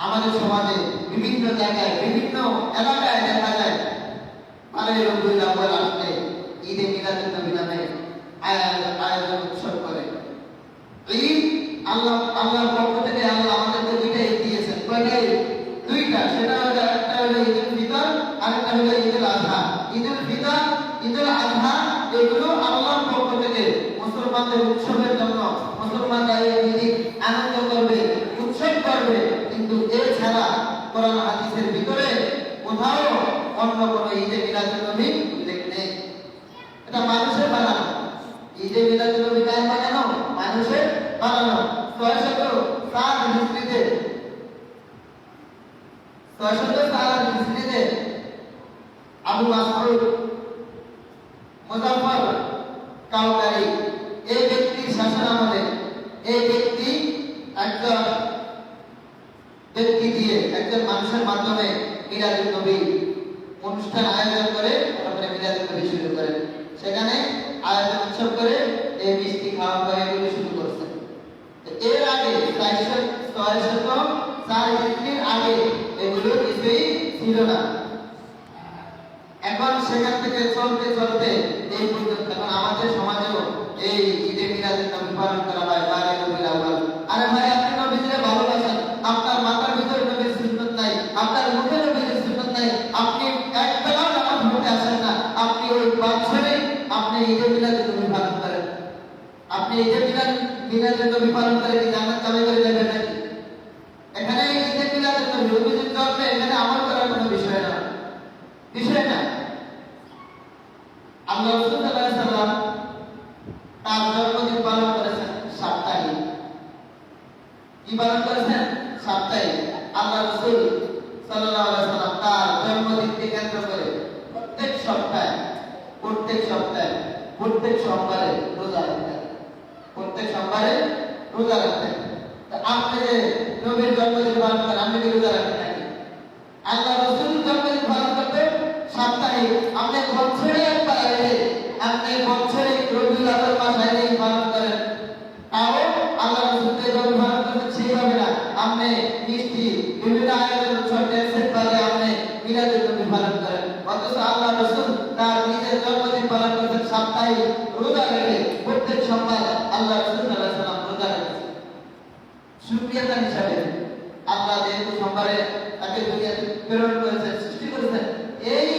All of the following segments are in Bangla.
আমাদের সমাজে বিভিন্ন জায়গায় বিভিন্ন এলাকায় দেখা যায় মানে রবিউল আউয়াল আসলে ঈদে মিলাদুন নবী নামে আয়োজন উৎসব করে। ঈদ আল্লাহর পক্ষ থেকে আল্লাহ আমাদেরকে দুইটা ঈদ দিয়েছেন। কয়টা ঈদ? দুইটা। সেটা হলো একটা হলো ঈদুল ফিতর আর একটা হলো ঈদুল আযহা। ঈদুল ফিতর, ঈদুল আযহা এগুলো আল্লাহর পক্ষ থেকে মুসলমানদের উৎসবের জন্য মুসলমানরা এই ঈদ আনন্দ করবে, উৎসব করবে। কিন্তু এছাড়া কোরআন হাদিসের ভিতরে কোথাও অন্য কোনো ঈদে মিলাদুন নবী উল্লেখ নেই। এটা মানুষের বানানো। ঈদে মিলাদুন নবী কার বানানো? মানুষের বানানো। 604 হিজরিতে আবু মাসউদ মুজাফফর কাওকারি এই ব্যক্তির শাসনামলে এই ব্যক্তি দিয়ে একজন মানুষের মাধ্যমে মিলাদুন নবী অনুষ্ঠান আয়োজন করে তারপরে মিলাদুন নবী শুরু করেন। সেখানে আয়োজন উৎসব করে এই মিষ্টি খাওয়া দাওয়া এগুলো শুরু করছে। এর আগে 604 হিজরির আগে এগুলো কিছুই ছিল না। এখন সেখান থেকে চলতে চলতে এই পর্যন্ত এখন আমাদের সমাজেও এই ঈদে মিলাদুন নবী পালন করা হয় 12 রবিউল আউয়াল। আরে ভাই, আপনি নবীকে ভালোবাসেন, আপনার মাথার ভিতরে নবীর সুন্নাত নাই, আপনার মুখে নবীর সুন্নাত নাই, আপনি এক বেলাও নামাজ পড়তে আসেন না, আপনি ওই বছরে আপনি ঈদে মিলাদুন নবী পালন করেন। আপনি ঈদে মিলাদুন নবী পালন করে কি জান্নাত কামাই করে যাবেন নাকি? এখানে ঈদে মিলাদুন নবী অভিযোগ করবে, এখানে আমল করার কোনো বিষয় না। আল্লাহ রাসূল সাল্লাল্লাহু আলাইহি সাল্লাম তার জন্মদিন পালন করেছেন 7 তারিখ। কি পালন করেছেন? 7 তারিখ। আল্লাহ রাসূল সাল্লাল্লাহু আলাইহি সাল্লাম তার জন্মদিনকে কেন্দ্র করে প্রত্যেক সপ্তাহে প্রত্যেক সোমবারে রোজা রাখতেন। আপনি যে নবীর জন্মদিন পালন করেন, আপনি কি রোজা রাখেন নাকি? আল্লাহ রাসূল জন্মদিন পালন করতে 7 তারিখ, আপনি বছরে একবার আইলে, আপনি বছরে রবিউল আউয়াল মাস আইলে পালন করেন। তাও আল্লাহ রাসূলের জন্ম পালন করতে সেইভাবে না, আপনি মিষ্টি বিভিন্ন আয়োজন উৎসব ড্যান্সের পালে আপনি মিলাদুন নবী পালন করেন। অথচ আল্লাহ রাসূল তার নিজের জন্মদিন পালন করতেন 7 তারিখ রোজা রেখে। প্রত্যেক সোমবার আল্লাহ রাসূল সাল্লাল্লাহু আলাইহি সাল্লাম রোজা রেখেছেন শুকরিয়া হিসাবে। আল্লাহ যেহেতু সোমবারে তাকে দুনিয়াতে প্রেরণ করেছেন, সৃষ্টি করেছেন, এই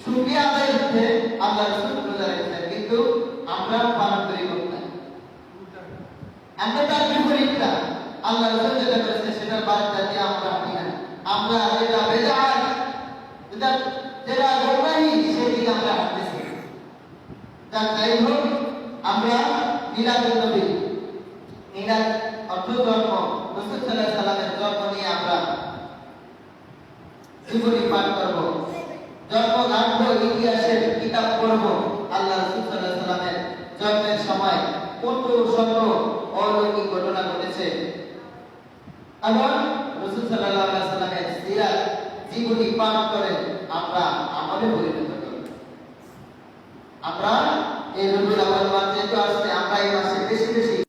শুকরিয়া আদায় করতে আল্লাহ রাসূল রোজা রেখেছেন। কিন্তু আমরা পালন করি না, আমরা তার বিপরীতটা। আল্লাহ রাসূল যেটা করেছে সেটার বার্তা দিয়ে আমরা হাঁটি না। আমরা যেটা বেদাত, যেটা গোমরাহি, সেদিকে আমরা হাঁটতেছি। যাই হোক, আমরা মিলাদুন নবী, মিলাদ অর্থ জন্ম, রাসূল সাল্লাল্লাহু আলাইহি সাল্লামের জন্ম নিয়ে আমরা জীবনী পাঠ করব, জন্ম ঘাটবো, ইতিহাসের কিতাব পড়ব। আল্লাহ রাসূল সাল্লাল্লাহু আলাইহি সাল্লামের জন্মের সময় কত শত অলৌকিক ঘটনা ঘটেছে এবং রাসূল সাল্লাল্লাহু আলাইহি সাল্লামের সিরাত জীবনী পাঠ করে আমরা আমলে পরিণত করব। আমরা এই রবিউল আউয়াল মাস যেহেতু আসছে, আমরা এই মাসে বেশি বেশি